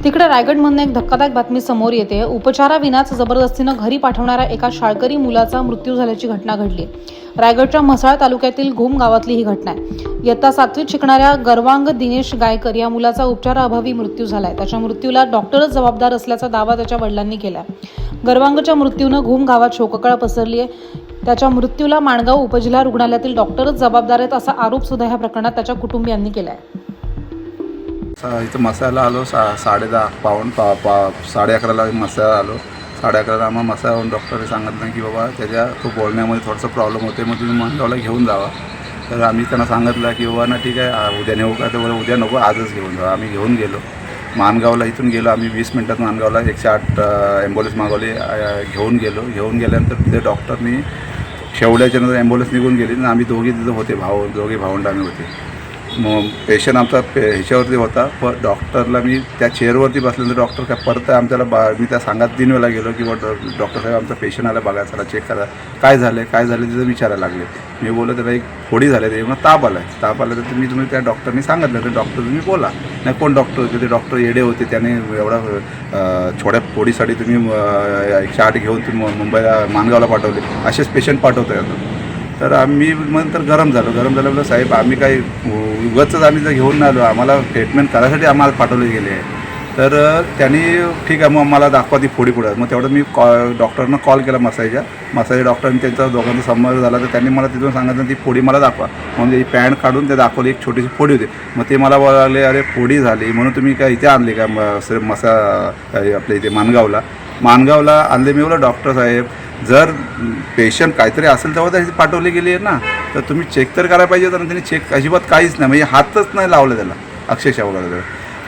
तिकडे रायगडमधून एक धक्कादायक बातमी समोर येते। उपचाराविनाच जबरदस्तीनं घरी पाठवणाऱ्या एका शाळकरी मुलाचा मृत्यू झाल्याची घटना घडली। रायगडच्या म्हसळा तालुक्यातील घुम गावातली ही घटना आहे। इयत्ता 7वीत शिकणाऱ्या गर्वांग दिनेश गायकर या मुलाचा उपचाराअभावी मृत्यू झालाय। त्याच्या मृत्यूला डॉक्टरच जबाबदार असल्याचा दावा त्याच्या वडिलांनी केला। गर्वांगच्या मृत्यूनं घुम गावात शोककळा पसरली आहे। त्याच्या मृत्यूला माणगाव उपजिल्हा रुग्णालयातील डॉक्टरच जबाबदार आहेत असा आरोप सुद्धा ह्या प्रकरणात त्याच्या कुटुंबियांनी केलाय। इथं मसाला आलो 10:30 पाऊण 11:30 मसाला आलो। 11:30 आम्हाला मसाला डॉक्टरने सांगितलं की बाबा त्याच्या तो बोलण्यामध्ये थोडासा प्रॉब्लेम होते, मग तुम्ही माणगावला घेऊन जावा। तर आम्ही त्यांना सांगितलं की बाबा ना ठीक आहे, उद्या नेऊ का? तर बोला उद्या नको, आजच घेऊन जावा। आम्ही घेऊन गेलो माणगावला। इथून गेलो आम्ही 20 मिनिटात माणगावला 108 ॲम्ब्युलन्स मागवली, घेऊन गेलो। गेल्यानंतर तिथे डॉक्टरनी शेवड्याच्या नंतर ॲम्ब्युलन्स निघून गेली आणि आम्ही दोघे तिथं होते, दोघे भावंड आम्ही होते। मग पेशंट आमचा ह्याच्यावरती होता, पण डॉक्टरला मी त्या चेअरवरती बसल्यानंतर डॉक्टर काय परत आमच्याला मी त्या सांगत 3 वेळा गेलो की डॉक्टर साहेब आमचा पेशंट आला, बघा चला चेक करा काय झालं तिथं विचारायला लागले। मी बोललो त्याला एक फोडी झाली, ते मग ताप आला तर तुम्ही त्या डॉक्टरनी सांगितलं तर डॉक्टर तुम्ही बोला। नाही कोण डॉक्टर होते? ते डॉक्टर येडे होते, त्याने एवढा छोट्या फोडीसाठी तुम्ही 108 घेऊन तुम्ही मुंबईला माणगावला पाठवले, असेच पेशंट पाठवता। तर आम्ही नंतर गरम झालं साहेब आम्ही काही उगाचच आम्ही जर घेऊन नाही आलो, आम्हाला ट्रीटमेंट करायसाठी आम्हाला पाठवले गेले आहे। तर त्यांनी ठीक आहे मग मला दाखवा ती फोडी पुढं। मग तेवढं मी डॉक्टरनं कॉल केला मसाच्या डॉक्टरने, त्यांचा दोघांचा संपर्क झाला। तर त्यांनी मला तिथून सांगितलं ती फोडी मला दाखवा। म्हणजे ती पॅन्ट काढून ते दाखवली, एक छोटीशी फोडी होती। मग ते मला बोलाले अरे फोडी झाली म्हणून तुम्ही काय इथे आणले का आपल्या इथे माणगावला आणले। मी बोला डॉक्टर साहेब जर पेशंट काहीतरी असेल तेव्हा त्याची पाठवली गेली आहे ना, तर तुम्ही चेक तर करायला पाहिजे होतं ना। त्यांनी चेक अजिबात काहीच नाही, म्हणजे हातच नाही लावलं त्याला अक्षरशः वगैरे।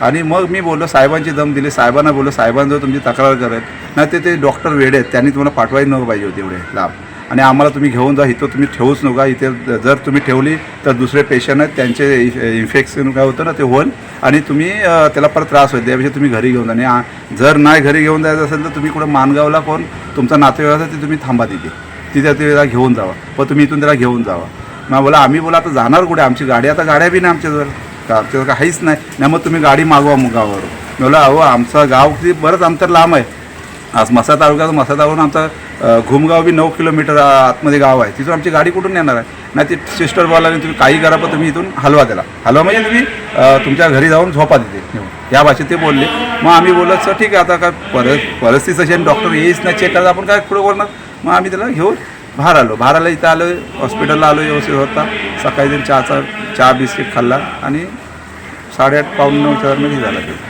आणि मग मी बोललो साहेबांची दम दिली, साहेबांना बोललो साहेबांजवळ तुमची तक्रार करेल नाही। ते डॉक्टर वेडे आहेत, त्यांनी तुम्हाला पाठवायला नको पाहिजे होती एवढे लांब। आणि आम्हाला तुम्ही घेऊन जा, इथं तुम्ही ठेवूच नका। इथे जर तुम्ही ठेवली तर दुसरे पेशंट आहेत त्यांचे इन्फेक्शन काय होतं ना ते होईल आणि तुम्ही त्याला परत त्रास होईल, त्यापेक्षा तुम्ही घरी घेऊन जा। आणि जर नाही घरी घेऊन जायचं असेल तर तुम्ही कुठं माणगावला कोण तुमचा नातेवाईक असेल ते तुम्ही थांबा तिथे त्याला घेऊन जावा, पण तुम्ही इथून त्याला घेऊन जावा। मग बोला आम्ही बोला आता जाणार कुठे? आमची गाडी आता गाड्या बी नाही आमच्याजवळ काहीच नाही। मग तुम्ही गाडी मागवा मग गावावरून। बोला अहो आमचं गाव किती बरंच अंतर लांब आहे। आज म्हसळा तालुक्यावरून आमचा घुमगाव बी 9 किलोमीटर आतमध्ये गाव आहे, तिथून आमची गाडी कुठून येणार आहे? नाही ती सिस्टर बोलायला तुम्ही काही करा पण तुम्ही इथून हलवा त्याला, म्हणजे तुम्ही तुमच्या घरी जाऊन झोपा तिथे, या भाषेत ते बोलले। मग आम्ही बोललो सर ठीक आहे, आता काय परिस्थिती अशी डॉक्टर येईच नाही चेक करायला, आपण काय पुढे बोलणार। मग आम्ही त्याला घेऊन बाहेर इथं आलो, हॉस्पिटलला आलो, व्यवस्थित होता। सकाळी चहा बिस्किट खाल्ला आणि 8:30 पाऊण 9 मध्ये झाला ते।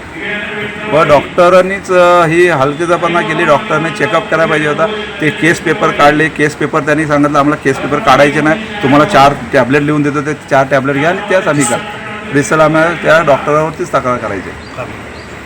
पण डॉक्टरांनीच ही हलगर्जीपणा केली। डॉक्टरने चेकअप करायला पाहिजे होता। ते केस पेपर काढले, केस पेपर त्यांनी सांगितलं आम्हाला केस पेपर काढायचे नाही, तुम्हाला 4 टॅबलेट लिहून देतो, ते 4 टॅबलेट घ्या आणि त्याच आम्ही का रिसल आम्हाला त्या डॉक्टरावरतीच तक्रार करायची।